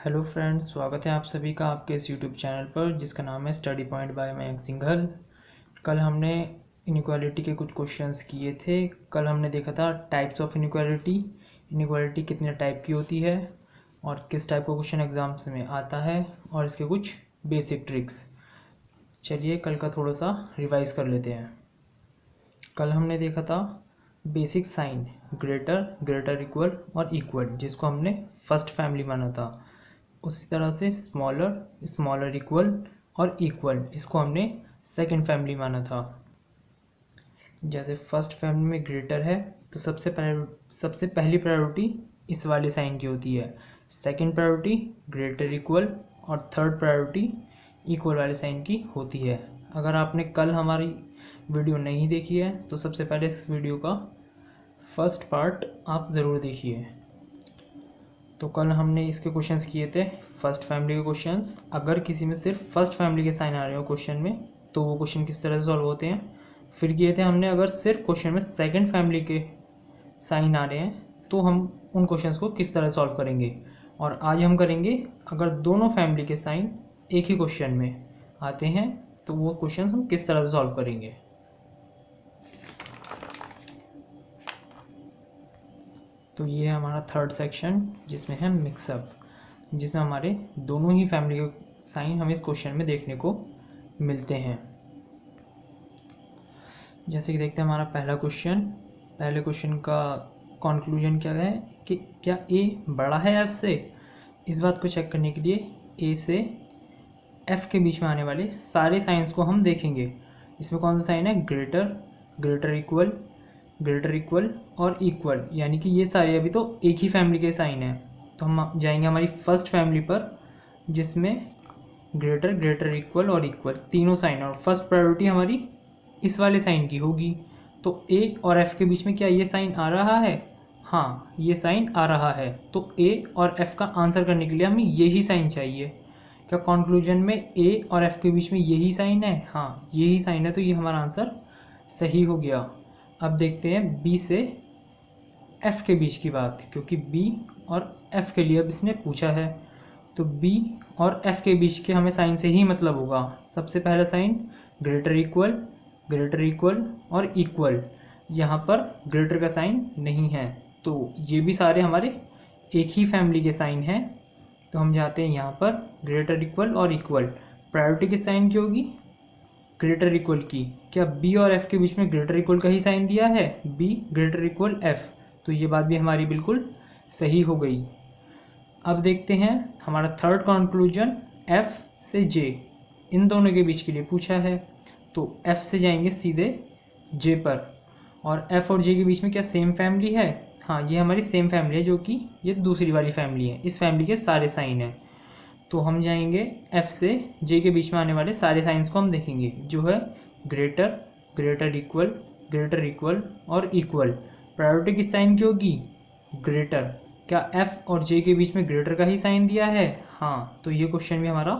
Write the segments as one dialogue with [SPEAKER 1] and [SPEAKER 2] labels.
[SPEAKER 1] Hello friends, स्वागत है आप सभी का आपके इस यूट्यूब चैनल पर जिसका नाम है study point by Mayank Singhal. कल हमने इनइक्वालिटी के कुछ क्वेश्चंस किए थे। कल हमने देखा था टाइप्स ऑफ इनइक्वालिटी, इनइक्वालिटी कितने टाइप की होती है और किस टाइप का क्वेश्चन एग्जाम्स में आता है और इसके कुछ बेसिक ट्रिक्स। चलिए कल का थोड़ा सा रिवाइज कर लेते हैं। कल हमने देखा था basic sign greater, greater equal और इक्वल, जिसको हमने फर्स्ट फैमिली माना था। उसी तरह से स्मॉलर, स्मॉलर इक्वल और इक्वल, इसको हमने सेकंड फैमिली माना था। जैसे फर्स्ट फैमिली में ग्रेटर है तो सबसे पहली प्रायोरिटी इस वाले साइन की होती है, सेकंड प्रायोरिटी ग्रेटर इक्वल और थर्ड प्रायोरिटी इक्वल वाले साइन की होती है। अगर आपने कल हमारी वीडियो नहीं देखी है तो सबसे पहले इस वीडियो का फर्स्ट पार्ट आप ज़रूर देखिए। तो कल हमने इसके क्वेश्चंस किए थे, फर्स्ट फैमिली के क्वेश्चंस। अगर किसी में सिर्फ फर्स्ट फैमिली के साइन आ रहे हो क्वेश्चन में तो वो क्वेश्चन किस तरह से सॉल्व होते हैं। फिर किए थे हमने अगर सिर्फ क्वेश्चन में सेकंड फैमिली के साइन आ रहे हैं तो हम उन क्वेश्चंस को किस तरह सॉल्व करेंगे। और आज हम करेंगे अगर दोनों फैमिली के साइन एक ही क्वेश्चन में आते हैं तो वो क्वेश्चन हम किस तरह से सॉल्व करेंगे। तो ये है हमारा थर्ड सेक्शन जिसमें है मिक्सअप, जिसमें हमारे दोनों ही फैमिली के साइन हमें इस क्वेश्चन में देखने को मिलते हैं। जैसे कि देखते हैं हमारा पहला क्वेश्चन। पहले क्वेश्चन का कंक्लूजन क्या है कि क्या ए बड़ा है एफ से। इस बात को चेक करने के लिए ए से एफ के बीच में आने वाले सारे साइंस को हम देखेंगे। इसमें कौन सा साइन है, greater, greater equal, greater equal और इक्वल, यानी कि ये सारे अभी तो एक ही फैमिली के साइन हैं। तो हम जाएंगे हमारी फर्स्ट फैमिली पर जिसमें ग्रेटर, ग्रेटर इक्वल और इक्वल तीनों साइन, और फर्स्ट प्रायोरिटी हमारी इस वाले साइन की होगी। तो ए और एफ के बीच में क्या ये साइन आ रहा है? हाँ, ये साइन आ रहा है। तो ए और एफ का आंसर करने के लिए हमें यही साइन चाहिए। क्या कंक्लूजन में ए और एफ के बीच में यही साइन है? हाँ, यही साइन है, तो ये हमारा आंसर सही हो गया। अब देखते हैं बी से एफ के बीच की बात, क्योंकि बी और एफ के लिए अब इसने पूछा है। तो बी और एफ के बीच के हमें साइन से ही मतलब होगा। सबसे पहला sign greater equal, greater equal और इक्वल। यहाँ पर ग्रेटर का साइन नहीं है, तो ये भी सारे हमारे एक ही फैमिली के साइन हैं। तो हम जाते हैं यहाँ पर ग्रेटर इक्वल और इक्वल। प्रायोरिटी किस साइन की होगी? ग्रेटर इक्वल की। क्या बी और एफ के बीच में ग्रेटर इक्वल का ही साइन दिया है? बी ग्रेटर इक्वल एफ, तो ये बात भी हमारी बिल्कुल सही हो गई। अब देखते हैं हमारा थर्ड कंक्लूजन, एफ से जे, इन दोनों के बीच के लिए पूछा है। तो एफ से जाएंगे सीधे जे पर, और एफ और जे के बीच में क्या सेम फैमिली है? हाँ, ये हमारी सेम फैमिली है, जो कि ये दूसरी वाली फैमिली है। इस फैमिली के सारे साइन हैं। तो हम जाएंगे एफ से जे के बीच में आने वाले सारे साइंस को हम देखेंगे, जो है greater, greater equal, greater equal और इक्वल। प्रायोरिटी किस साइन की होगी? ग्रेटर। क्या एफ और जे के बीच में ग्रेटर का ही साइन दिया है? हाँ, तो ये क्वेश्चन भी हमारा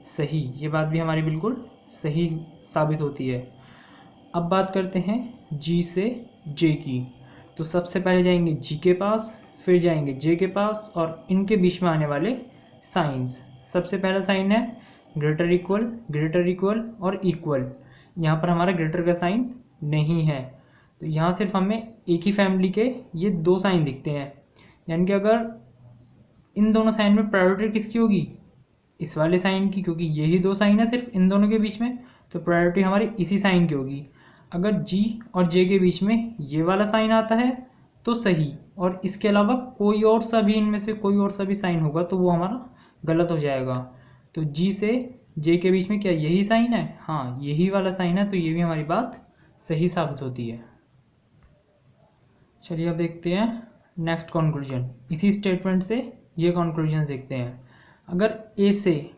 [SPEAKER 1] सही, ये बात भी हमारी बिल्कुल सही साबित होती है। अब बात करते हैं जी से जे की। तो सबसे पहले जाएंगे जी के पास, फिर जाएंगे जे के पास, और इनके बीच में आने वाले साइंस। सबसे पहला साइन है ग्रेटर इक्वल और इक्वल। यहाँ पर हमारा ग्रेटर का साइन नहीं है, तो यहाँ सिर्फ हमें एक ही फैमिली के ये दो साइन दिखते हैं। यानी कि अगर इन दोनों साइन में प्रायोरिटी किसकी होगी? इस वाले साइन की, क्योंकि यही दो साइन है सिर्फ इन दोनों के बीच में, तो प्रायोरिटी हमारी इसी साइन की होगी। अगर जी और जे के बीच में ये वाला साइन आता है तो सही, और इसके अलावा कोई और सा भी, इनमें से कोई और सा भी साइन होगा तो वो हमारा गलत हो जाएगा। तो जी से जे के बीच में क्या यही साइन है? हाँ, यही वाला साइन है, तो ये भी हमारी बात सही साबित होती है। चलिए अब देखते हैं नेक्स्ट कंक्लूजन। इसी स्टेटमेंट से ये कंक्लूजन देखते हैं। अगर ए से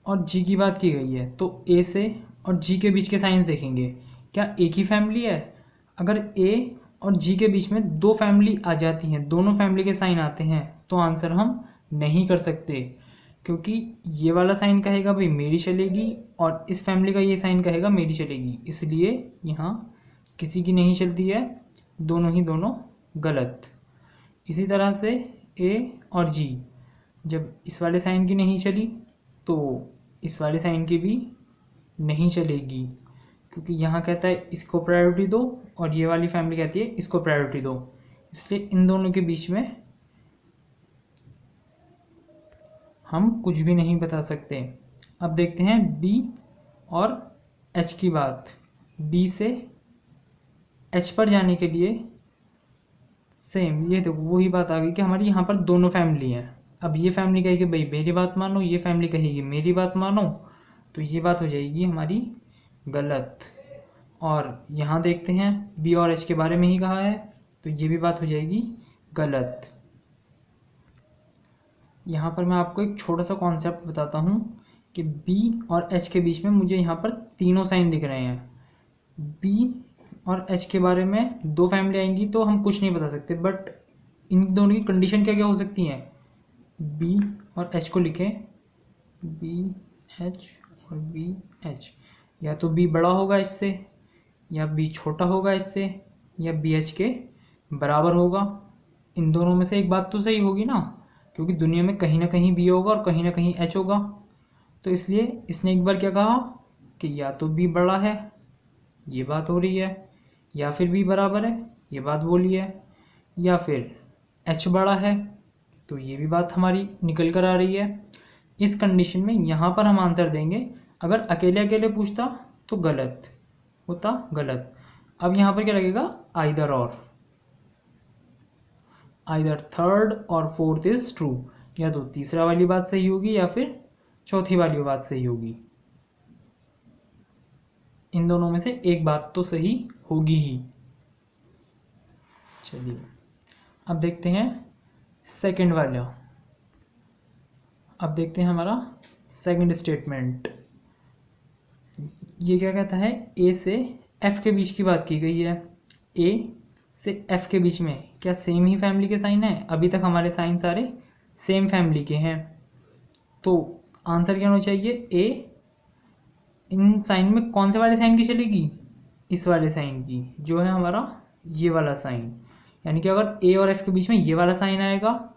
[SPEAKER 1] और जी की बात की गई है तो ए से और जी के बीच के साइंस देखेंगे, क्या एक ही फैमिली है? अगर ए और जी के बीच में दो फैमिली आ जाती हैं, दोनों फैमिली के साइन आते हैं, तो आंसर हम नहीं कर सकते, क्योंकि ये वाला साइन कहेगा भाई मेरी चलेगी और इस फैमिली का ये साइन कहेगा मेरी चलेगी, इसलिए यहाँ किसी की नहीं चलती है, दोनों ही दोनों गलत। इसी तरह से ए और जी, जब इस वाले साइन की नहीं चली तो इस वाले साइन की भी नहीं चलेगी, क्योंकि यहाँ कहता है इसको प्रायोरिटी दो और ये वाली फैमिली कहती है इसको प्रायोरिटी दो, इसलिए इन दोनों के बीच में हम कुछ भी नहीं बता सकते। अब देखते हैं बी और एच की बात। बी से एच पर जाने के लिए सेम ये देखो वही बात आ गई कि हमारी यहाँ पर दोनों फैमिली हैं। अब ये फैमिली कहेगी भाई मेरी बात मानो, ये फैमिली कहेगी मेरी बात मानो, तो ये बात हो जाएगी हमारी गलत। और यहाँ देखते हैं बी और एच के बारे में ही कहा है, तो ये भी बात हो जाएगी गलत। यहाँ पर मैं आपको एक छोटा सा कॉन्सेप्ट बताता हूँ कि बी और एच के बीच में मुझे यहाँ पर तीनों साइन दिख रहे हैं। बी और एच के बारे में दो फैमिली आएंगी तो हम कुछ नहीं बता सकते, बट इन दोनों की कंडीशन क्या क्या हो सकती हैं। बी और एच को लिखें, बी एच और बी एच, या तो बी बड़ा होगा इससे, या बी छोटा होगा इससे, या बी एच के बराबर होगा। इन दोनों में से एक बात तो सही होगी ना, क्योंकि दुनिया में कहीं ना कहीं बी होगा और कहीं ना कहीं एच होगा। तो इसलिए इसने एक बार क्या कहा कि या तो बी बड़ा है, ये बात हो रही है, या फिर बी बराबर है, ये बात बोली है, या फिर एच बड़ा है, तो ये भी बात हमारी निकल कर आ रही है। इस कंडीशन में यहाँ पर हम आंसर देंगे। अगर अकेले अकेले पूछता तो गलत होता, गलत। अब यहाँ पर क्या लगेगा, आइदर और, आइदर थर्ड और फोर्थ इज ट्रू, या तो तीसरा वाली बात सही होगी या फिर चौथी वाली बात सही होगी। इन दोनों में से एक बात तो सही होगी ही। चलिए अब देखते हैं सेकंड वाला। अब देखते हैं हमारा सेकंड स्टेटमेंट। ये क्या कहता है, ए से एफ के बीच की बात की गई है। ए से एफ के बीच में क्या सेम ही फैमिली के साइन है? अभी तक हमारे साइन सारे सेम फैमिली के हैं, तो आंसर क्या होना चाहिए, ए इन साइन में कौन से वाले साइन की चलेगी, इस वाले साइन की, जो है हमारा ये वाला साइन। यानी कि अगर ए और एफ के बीच में ये वाला साइन आएगा,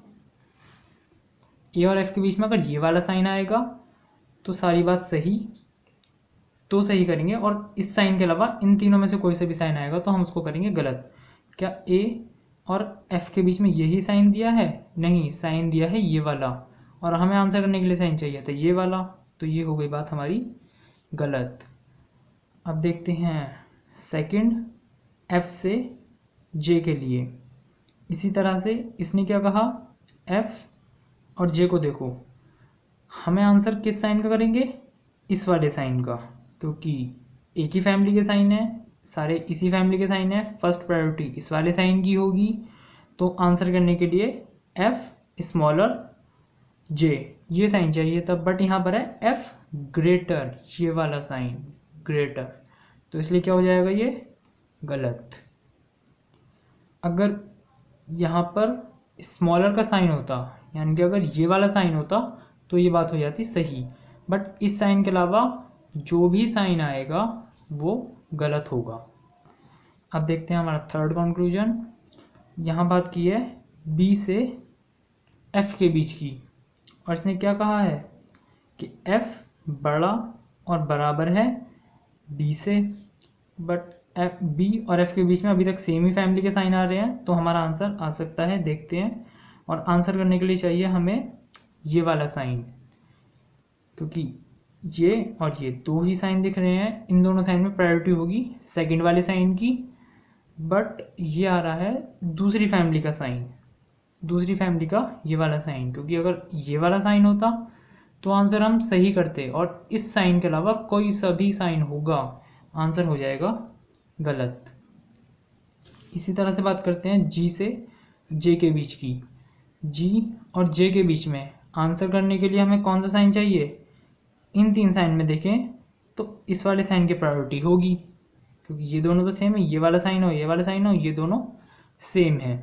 [SPEAKER 1] ए और एफ के बीच में अगर ये वाला साइन आएगा तो सारी बात सही तो सही करेंगे, और इस साइन के अलावा इन तीनों में से कोई सा भी साइन आएगा तो हम उसको करेंगे गलत। क्या ए और एफ के बीच में यही साइन दिया है? नहीं, साइन दिया है ये वाला, और हमें आंसर करने के लिए साइन चाहिए था ये वाला, तो ये हो गई बात हमारी गलत। अब देखते हैं सेकंड, एफ से जे के लिए। इसी तरह से इसने क्या कहा, एफ और जे को देखो, हमें आंसर किस साइन का करेंगे, इस वाले साइन का, क्योंकि एक ही फैमिली के साइन है, सारे इसी फैमिली के साइन है, फर्स्ट प्रायोरिटी इस वाले साइन की होगी। तो आंसर करने के लिए एफ स्मॉलर जे ये साइन चाहिए था, बट यहाँ पर है एफ ग्रेटर, ये वाला साइन ग्रेटर, तो इसलिए क्या हो जाएगा ये गलत। अगर यहाँ पर स्मॉलर का साइन होता, यानी कि अगर ये वाला साइन होता तो ये बात हो जाती सही, बट इस साइन के अलावा जो भी साइन आएगा वो गलत होगा। अब देखते हैं हमारा थर्ड कंक्लूजन। यहाँ बात की है बी से एफ के बीच की, और इसने क्या कहा है कि एफ बड़ा और बराबर है बी से, बट एफ बी और एफ के बीच में अभी तक सेम ही फैमिली के साइन आ रहे हैं, तो हमारा आंसर आ सकता है, देखते हैं। और आंसर करने के लिए चाहिए हमें ये वाला साइन, क्योंकि ये और ये दो ही साइन दिख रहे हैं, इन दोनों साइन में प्रायोरिटी होगी सेकंड वाले साइन की, बट ये आ रहा है दूसरी फैमिली का साइन, दूसरी फैमिली का ये वाला साइन, क्योंकि अगर ये वाला साइन होता तो आंसर हम सही करते, और इस साइन के अलावा कोई सा भी साइन होगा आंसर हो जाएगा गलत। इसी तरह से बात करते हैं जी से जे के बीच की। जी और जे के बीच में आंसर करने के लिए हमें कौन सा साइन चाहिए, इन तीन साइन में देखें तो इस वाले साइन की प्रायोरिटी होगी, क्योंकि ये दोनों तो सेम है, ये वाला साइन हो ये वाला साइन हो, ये दोनों सेम है।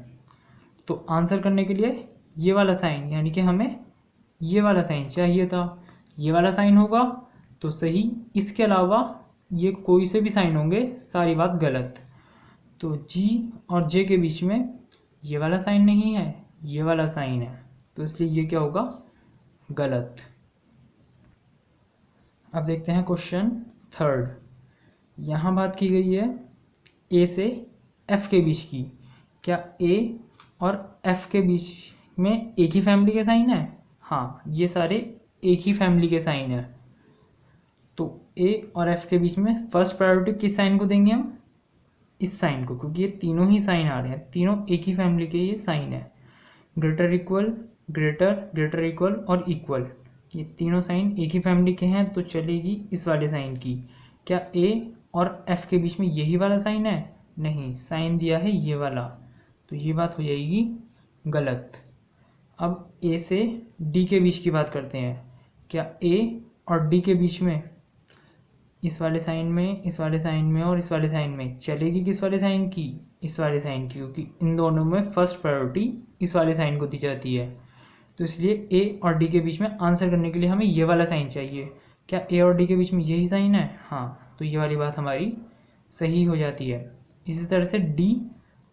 [SPEAKER 1] तो आंसर करने के लिए ये वाला साइन, यानी कि हमें ये वाला साइन चाहिए था, ये वाला साइन होगा तो सही, इसके अलावा ये कोई से भी साइन होंगे सारी बात गलत। तो जी और जे के बीच में ये वाला साइन नहीं है, ये वाला साइन है, तो इसलिए ये क्या होगा गलत। अब देखते हैं क्वेश्चन थर्ड। यहाँ बात की गई है ए से एफ के बीच की। क्या ए और एफ के बीच में एक ही फैमिली के साइन है? हाँ, ये सारे एक ही फैमिली के साइन है। तो ए और एफ के बीच में फर्स्ट प्रायोरिटी किस साइन को देंगे हम? इस साइन को, क्योंकि ये तीनों ही साइन आ रहे हैं, तीनों एक ही फैमिली के ये साइन है। Greater equal, greater, greater equal और इक्वल, ये तीनों साइन एक ही फैमिली के हैं, तो चलेगी इस वाले साइन की। क्या ए और एफ के बीच में यही वाला साइन है? नहीं, साइन दिया है ये वाला, तो ये बात हो जाएगी गलत। अब ए से डी के बीच की बात करते हैं। क्या ए और डी के बीच में इस वाले साइन में, इस वाले साइन में और इस वाले साइन में चलेगी किस वाले साइन की? इस वाले साइन की, क्योंकि इन दोनों में फर्स्ट प्रायोरिटी इस वाले साइन को दी जाती है। तो इसलिए ए और डी के बीच में आंसर करने के लिए हमें ये वाला साइन चाहिए। क्या ए और डी के बीच में यही साइन है? हाँ, तो ये वाली बात हमारी सही हो जाती है। इसी तरह से डी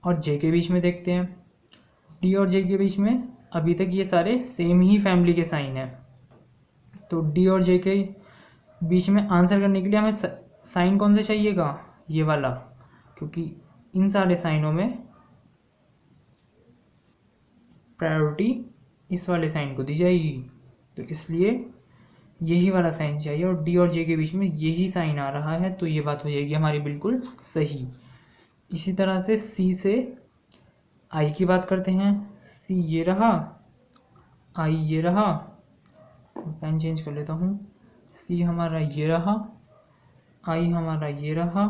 [SPEAKER 1] और जे के बीच में देखते हैं। डी और जे के बीच में अभी तक ये सारे सेम ही फैमिली के साइन हैं, तो डी और जे के बीच में आंसर करने के लिए हमें साइन कौन से चाहिएगा? ये वाला, क्योंकि इन सारे साइनों में प्रायोरिटी इस वाले साइन को दी जाएगी, तो इसलिए यही वाला साइन चाहिए और डी और जे के बीच में यही साइन आ रहा है, तो ये बात हो जाएगी हमारी बिल्कुल सही। इसी तरह से सी से आई की बात करते हैं। सी ये रहा, आई ये रहा, पेन चेंज कर लेता हूँ। सी हमारा ये रहा, आई हमारा ये रहा।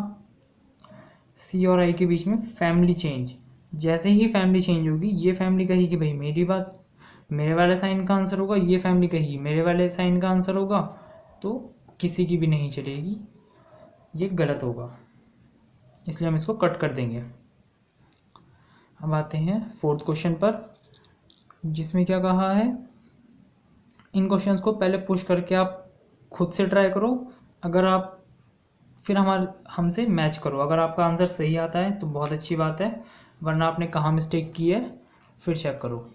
[SPEAKER 1] सी और आई के बीच में फैमिली चेंज, जैसे ही फैमिली चेंज होगी ये फैमिली कही कि भाई मेरी बात, मेरे वाले साइन का आंसर होगा, ये फैमिली कही मेरे वाले साइन का आंसर होगा, तो किसी की भी नहीं चलेगी, ये गलत होगा, इसलिए हम इसको कट कर देंगे। अब आते हैं फोर्थ क्वेश्चन पर, जिसमें क्या कहा है। इन क्वेश्चंस को पहले पुश करके आप खुद से ट्राई करो, अगर आप फिर हमसे मैच करो। अगर आपका आंसर सही आता है तो बहुत अच्छी बात है, वरना आपने कहाँ मिस्टेक की है फिर चेक करो।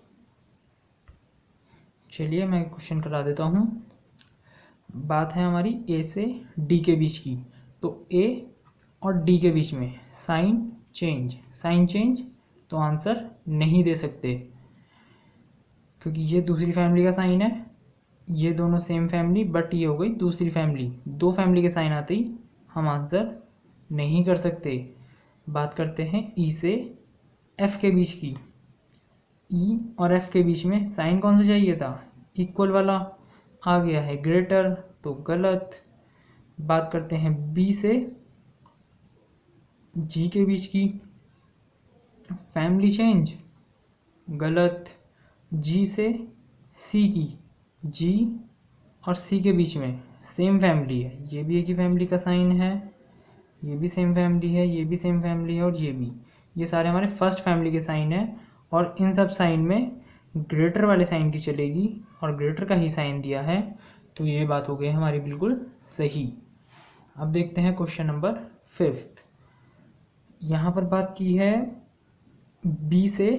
[SPEAKER 1] चलिए मैं क्वेश्चन करा देता हूँ। बात है हमारी ए से डी के बीच की। तो ए और डी के बीच में साइन चेंज, तो आंसर नहीं दे सकते, क्योंकि ये दूसरी फैमिली का साइन है, ये दोनों सेम फैमिली, बट ये हो गई दूसरी फैमिली। दो फैमिली के साइन आते ही हम आंसर नहीं कर सकते। बात करते हैं ई से एफ के बीच की। ई और एफ के बीच में साइन कौन सा चाहिए था? इक्वल वाला, आ गया है ग्रेटर, तो गलत। बात करते हैं बी से जी के बीच की। फैमिली चेंज, गलत। जी से सी की, जी और सी के बीच में सेम फैमिली है, ये भी एक ही फैमिली का साइन है, ये भी सेम फैमिली है, ये भी सेम फैमिली है और ये भी, ये सारे हमारे फर्स्ट फैमिली के साइन है। और इन सब साइन में ग्रेटर वाले साइन की चलेगी और ग्रेटर का ही साइन दिया है, तो ये बात हो गई हमारी बिल्कुल सही। अब देखते हैं क्वेश्चन नंबर 5। यहाँ पर बात की है बी से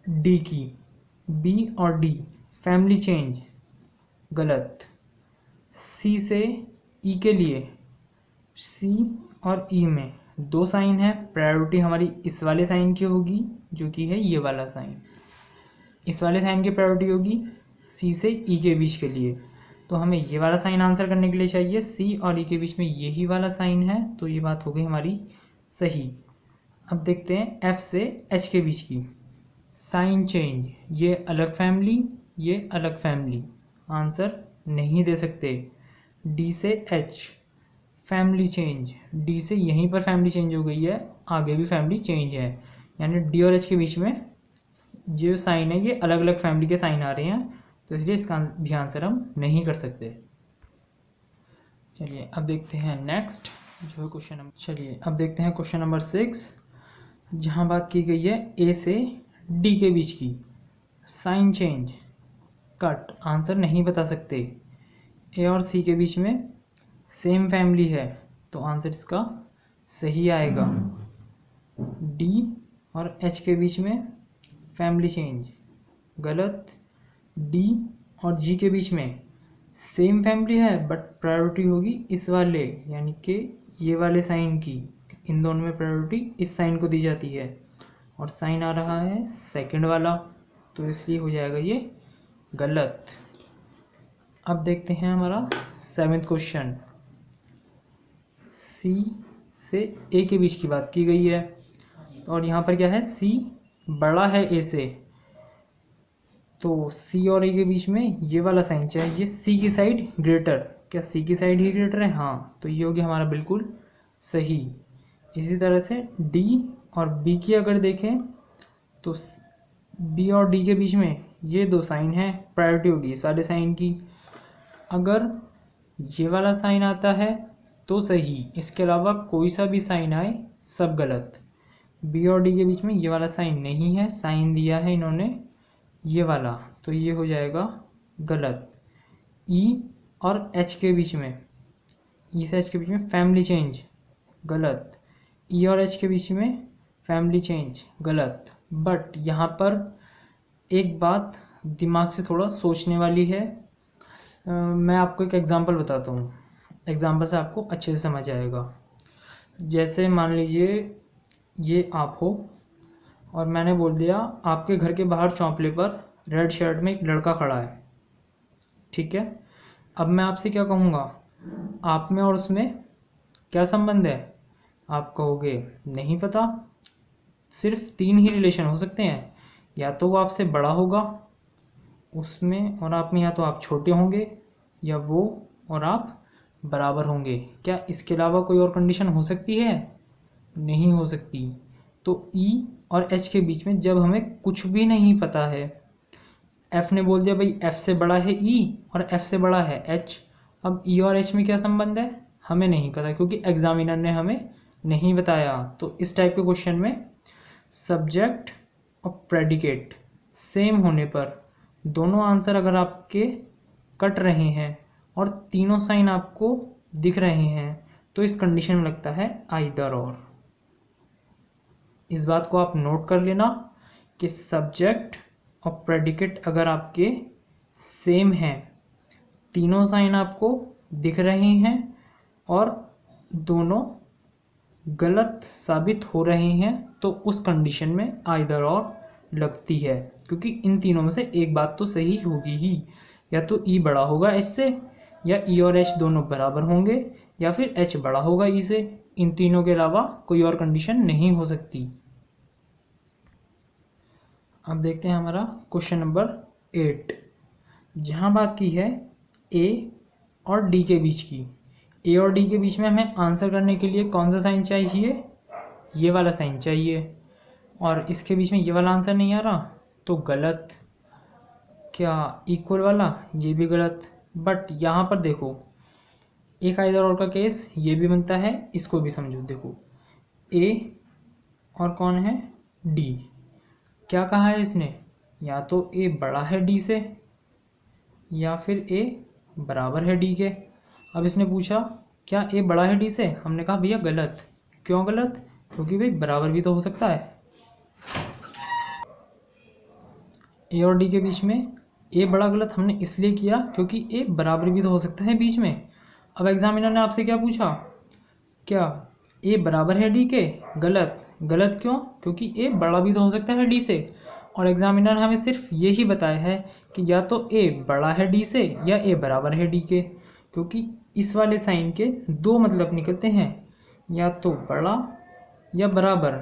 [SPEAKER 1] डी की। बी और डी फैमिली चेंज, गलत। सी से ई के लिए, सी और ई में दो साइन है, प्रायोरिटी हमारी इस वाले साइन की होगी जो कि है ये वाला साइन, इस वाले साइन की प्रायोरिटी होगी सी से ई के बीच के लिए, तो हमें ये वाला साइन आंसर करने के लिए चाहिए। सी और ई के बीच में यही वाला साइन है, तो ये बात हो गई हमारी सही। अब देखते हैं एफ से एच के बीच की। साइन चेंज, ये अलग फैमिली, ये अलग फैमिली, आंसर नहीं दे सकते। डी से एच फैमिली चेंज, डी से यहीं पर फैमिली चेंज हो गई है, आगे भी फैमिली चेंज है, यानी डी और एच के बीच में जो साइन है ये अलग अलग फैमिली के साइन आ रहे हैं, तो इसलिए इसका भी आंसर हम नहीं कर सकते। चलिए अब देखते हैं नेक्स्ट जो है क्वेश्चन नंबर, चलिए अब देखते हैं क्वेश्चन नंबर 6, जहाँ बात की गई है ए से डी के बीच की। साइन चेंज, कट, आंसर नहीं बता सकते। ए और सी के बीच में सेम फैमिली है, तो आंसर इसका सही आएगा। डी और एच के बीच में फैमिली चेंज, गलत। डी और जी के बीच में सेम फैमिली है बट प्रायोरिटी होगी इस वाले यानी कि ये वाले साइन की, इन दोनों में प्रायोरिटी इस साइन को दी जाती है और साइन आ रहा है सेकंड वाला, तो इसलिए हो जाएगा ये गलत। अब देखते हैं हमारा 7th क्वेश्चन। सी से ए के बीच की बात की गई है और यहाँ पर क्या है, सी बड़ा है ए से, तो सी और ए के बीच में ये वाला साइन चाहिए, सी की साइड ग्रेटर। क्या सी की साइड ही ग्रेटर है? हाँ, तो ये हो गया हमारा बिल्कुल सही। इसी तरह से डी और बी की अगर देखें तो बी और डी के बीच में ये दो साइन है, प्रायोरिटी होगी इस वाले साइन की। अगर ये वाला साइन आता है तो सही, इसके अलावा कोई सा भी साइन आए सब गलत। बी और डी के बीच में ये वाला साइन नहीं है, साइन दिया है इन्होंने ये वाला, तो ये हो जाएगा गलत। ई और एच के बीच में, ई से एच के बीच में फैमिली चेंज गलत। ई और एच के बीच में फैमिली चेंज गलत। बट यहाँ पर एक बात दिमाग से थोड़ा सोचने वाली है। मैं आपको एक एग्जांपल बताता हूँ, एग्जांपल से आपको अच्छे से समझ आएगा। जैसे मान लीजिए ये आप हो और मैंने बोल दिया आपके घर के बाहर चौंपले पर रेड शर्ट में एक लड़का खड़ा है, ठीक है। अब मैं आपसे क्या कहूँगा, आप में और उसमें क्या संबंध है? आप कहोगे नहीं पता। सिर्फ 3 ही रिलेशन हो सकते हैं, या तो वो आपसे बड़ा होगा उसमें और आप में, या तो आप छोटे होंगे, या वो और आप बराबर होंगे। क्या इसके अलावा कोई और कंडीशन हो सकती है? नहीं हो सकती। तो ई और एच के बीच में जब हमें कुछ भी नहीं पता है, एफ ने बोल दिया भाई एफ से बड़ा है ई और एफ से बड़ा है एच, अब ई और एच में क्या संबंध है हमें नहीं पता क्योंकि एग्जामिनर ने हमें नहीं बताया। तो इस टाइप के क्वेश्चन में सब्जेक्ट और प्रेडिकेट सेम होने पर दोनों आंसर अगर आपके कट रहे हैं और तीनों साइन आपको दिख रहे हैं तो इस कंडीशन में लगता है आइदर और। इस बात को आप नोट कर लेना कि सब्जेक्ट और प्रेडिकेट अगर आपके सेम हैं, तीनों साइन आपको दिख रहे हैं और दोनों गलत साबित हो रहे हैं, तो उस कंडीशन में आइदर और लगती है, क्योंकि इन तीनों में से एक बात तो सही होगी ही, या तो ई बड़ा होगा एच से, या ई और एच दोनों बराबर होंगे, या फिर एच बड़ा होगा ई से। इन तीनों के अलावा कोई और कंडीशन नहीं हो सकती। अब देखते हैं हमारा क्वेश्चन नंबर 8, जहाँ बात की है ए और डी के बीच की। ए और डी के बीच में हमें आंसर करने के लिए कौन सा साइन चाहिए? ये वाला साइन चाहिए, और इसके बीच में ये वाला आंसर नहीं आ रहा तो गलत। क्या इक्वल वाला? ये भी गलत। बट यहाँ पर देखो एक आइदर और का केस ये भी बनता है, इसको भी समझो। देखो ए और कौन है? डी। क्या कहा है इसने? या तो ए बड़ा है डी से या फिर ए बराबर है डी के। अब इसने पूछा क्या ए बड़ा है डी से, हमने कहा भैया गलत। क्यों गलत? क्योंकि भाई बराबर भी तो हो सकता है। ए और डी के बीच में ए बड़ा गलत हमने इसलिए किया क्योंकि ए बराबर भी तो हो सकता है बीच में। अब एग्जामिनर ने आपसे क्या पूछा, क्या ए बराबर है डी के? गलत। गलत क्यों? क्योंकि ए बड़ा भी तो हो सकता है डी से, और एग्जामिनर ने हमें सिर्फ यही बताया है कि या तो ए बड़ा है डी से या ए बराबर है डी के, क्योंकि इस वाले साइन के दो मतलब निकलते हैं, या तो बड़ा या बराबर।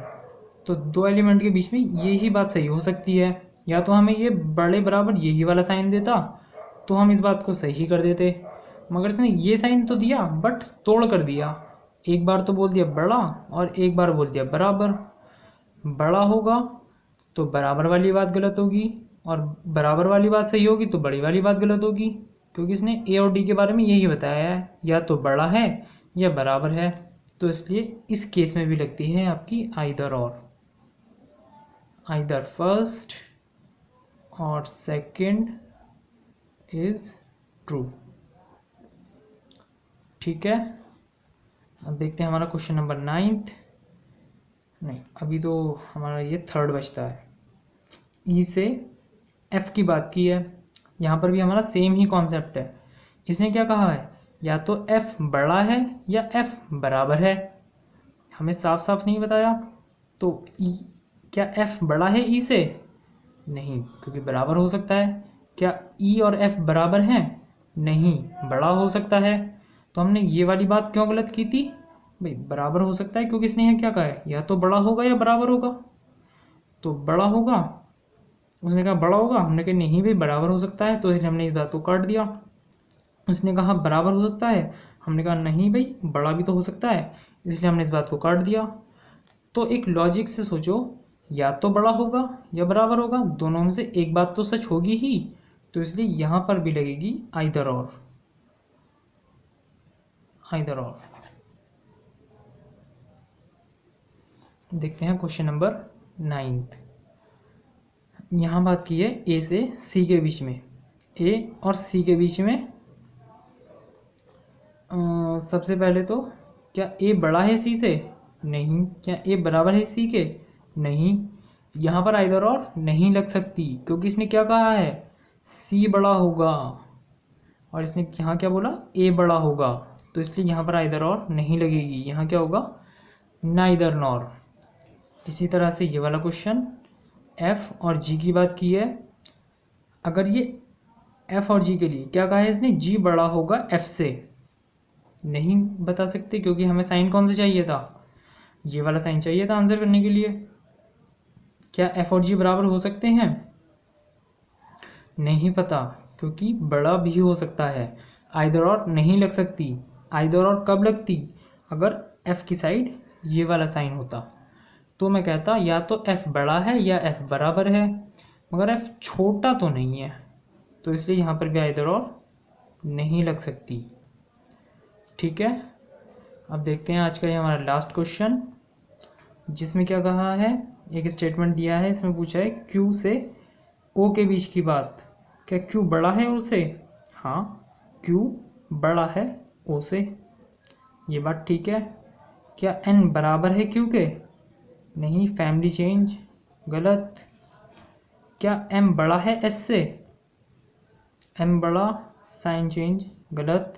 [SPEAKER 1] तो दो एलिमेंट के बीच में यही बात सही हो सकती है। या तो हमें ये बड़े बराबर यही वाला साइन देता तो हम इस बात को सही कर देते, मगर इसने ये साइन तो दिया बट तोड़ कर दिया। एक बार तो बोल दिया बड़ा और एक बार बोल दिया बराबर। बड़ा होगा तो बराबर वाली बात गलत होगी, और बराबर वाली बात सही होगी तो बड़ी वाली बात गलत होगी, क्योंकि इसने ए और डी के बारे में यही बताया है, या तो बड़ा है या बराबर है। तो इसलिए इस केस में भी लगती है आपकी आइदर और। आइदर फर्स्ट और सेकंड इज ट्रू। ठीक है, अब देखते हैं हमारा क्वेश्चन नंबर 9। नहीं, अभी तो हमारा ये 3rd बचता है। ई से एफ की बात की है, यहाँ पर भी हमारा सेम ही कॉन्सेप्ट है। इसने क्या कहा है, या तो f बड़ा है या f बराबर है, हमें साफ साफ नहीं बताया। तो क्या f बड़ा है e से? नहीं, क्योंकि बराबर हो सकता है। क्या e और f बराबर हैं? नहीं, बड़ा हो सकता है। तो हमने ये वाली बात क्यों गलत की थी भाई, बराबर हो सकता है, क्योंकि इसने यहाँ क्या कहा है, या तो बड़ा होगा या बराबर होगा। तो बड़ा होगा, उसने कहा बड़ा होगा, हमने कहा नहीं भाई बराबर हो सकता है, तो इसलिए हमने इस बात को काट दिया। उसने कहा बराबर हो सकता है, हमने कहा नहीं भाई बड़ा भी तो हो सकता है, इसलिए हमने इस बात को काट दिया। तो एक लॉजिक से सोचो, या तो बड़ा होगा या बराबर होगा, दोनों में से एक बात तो सच होगी ही, तो इसलिए यहाँ पर भी लगेगी आइदर और। देखते हैं क्वेश्चन नंबर 9। यहाँ बात की है ए से सी के बीच में, ए और सी के बीच में। सबसे पहले तो क्या ए बड़ा है सी से? नहीं। क्या ए बराबर है सी के? नहीं। यहाँ पर आइदर और नहीं लग सकती, क्योंकि इसने क्या कहा है, सी बड़ा होगा, और इसने यहाँ क्या बोला, ए बड़ा होगा, तो इसलिए यहाँ पर आइदर और नहीं लगेगी, यहाँ क्या होगा, नाइदर नॉर। इसी तरह से ये वाला क्वेश्चन एफ और जी की बात की है। अगर ये एफ और जी के लिए क्या कहा है इसने, जी बड़ा होगा एफ से, नहीं बता सकते, क्योंकि हमें साइन कौन सा चाहिए था, ये वाला साइन चाहिए था आंसर करने के लिए। क्या एफ और जी बराबर हो सकते हैं? नहीं पता, क्योंकि बड़ा भी हो सकता है। आइदर और नहीं लग सकती। आइदर और कब लगती, अगर एफ की साइड ये वाला साइन होता, तो मैं कहता या तो एफ बड़ा है या एफ बराबर है, मगर एफ छोटा तो नहीं है, तो इसलिए यहाँ पर भी आइदर और नहीं लग सकती। ठीक है, अब देखते हैं आज का ये हमारा लास्ट क्वेश्चन, जिसमें क्या कहा है, एक स्टेटमेंट दिया है, इसमें पूछा है क्यू से ओ के बीच की बात। क्या क्यू बड़ा है ओ से? हाँ, क्यू बड़ा है ओ से, ये बात ठीक है। क्या एन बराबर है क्यू के? नहीं, फैमिली चेंज, गलत। क्या एम बड़ा है एस से? एम बड़ा, साइन चेंज, गलत।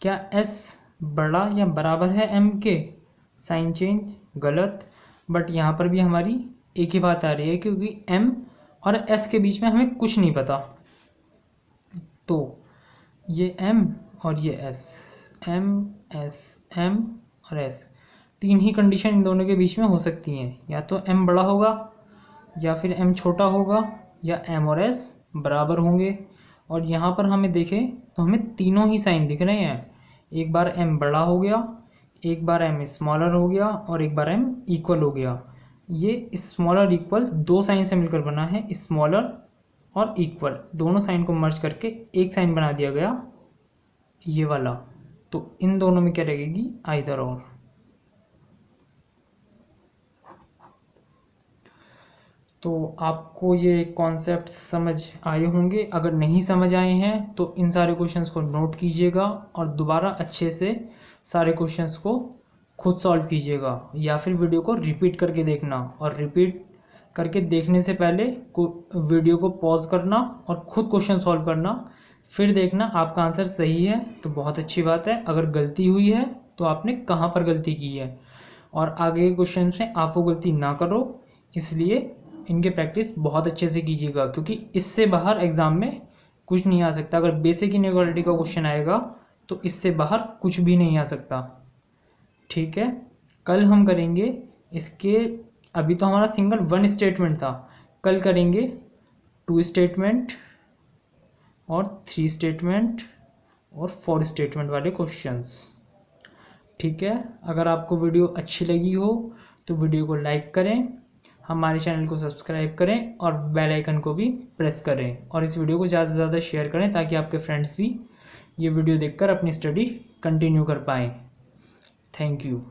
[SPEAKER 1] क्या एस बड़ा या बराबर है एम के? साइन चेंज, गलत। बट यहाँ पर भी हमारी एक ही बात आ रही है, क्योंकि एम और एस के बीच में हमें कुछ नहीं पता, तो ये एम और ये एस, एम एस, एम और एस, तीन ही कंडीशन इन दोनों के बीच में हो सकती हैं, या तो एम बड़ा होगा या फिर एम छोटा होगा, या एम और एस बराबर होंगे। और यहाँ पर हमें देखें तो हमें तीनों ही साइन दिख रहे हैं, एक बार एम बड़ा हो गया, एक बार एम स्मॉलर हो गया, और एक बार एम इक्वल हो गया। ये स्मॉलर इक्वल दो साइन से मिलकर बना है, स्मॉलर और इक्वल, दोनों साइन को मर्ज करके एक साइन बना दिया गया, ये वाला। तो इन दोनों में क्या लगेगी, आइदर और। तो आपको ये कॉन्सेप्ट समझ आए होंगे। अगर नहीं समझ आए हैं तो इन सारे क्वेश्चंस को नोट कीजिएगा और दोबारा अच्छे से सारे क्वेश्चंस को खुद सॉल्व कीजिएगा, या फिर वीडियो को रिपीट करके देखना, और रिपीट करके देखने से पहले वीडियो को पॉज करना और खुद क्वेश्चन सॉल्व करना, फिर देखना आपका आंसर सही है तो बहुत अच्छी बात है, अगर गलती हुई है तो आपने कहाँ पर गलती की है, और आगे के क्वेश्चन में आप वो गलती ना करो, इसलिए इनके प्रैक्टिस बहुत अच्छे से कीजिएगा, क्योंकि इससे बाहर एग्ज़ाम में कुछ नहीं आ सकता। अगर बेसिक इनइक्वालिटी का क्वेश्चन आएगा तो इससे बाहर कुछ भी नहीं आ सकता। ठीक है, कल हम करेंगे इसके, अभी तो हमारा सिंगल वन स्टेटमेंट था, कल करेंगे 2 स्टेटमेंट और 3 स्टेटमेंट और 4 स्टेटमेंट वाले क्वेश्चंस। ठीक है, अगर आपको वीडियो अच्छी लगी हो तो वीडियो को लाइक करें, हमारे चैनल को सब्सक्राइब करें और बेल आइकन को भी प्रेस करें, और इस वीडियो को ज़्यादा से ज़्यादा शेयर करें ताकि आपके फ्रेंड्स भी ये वीडियो देखकर अपनी स्टडी कंटिन्यू कर पाएँ। Thank you.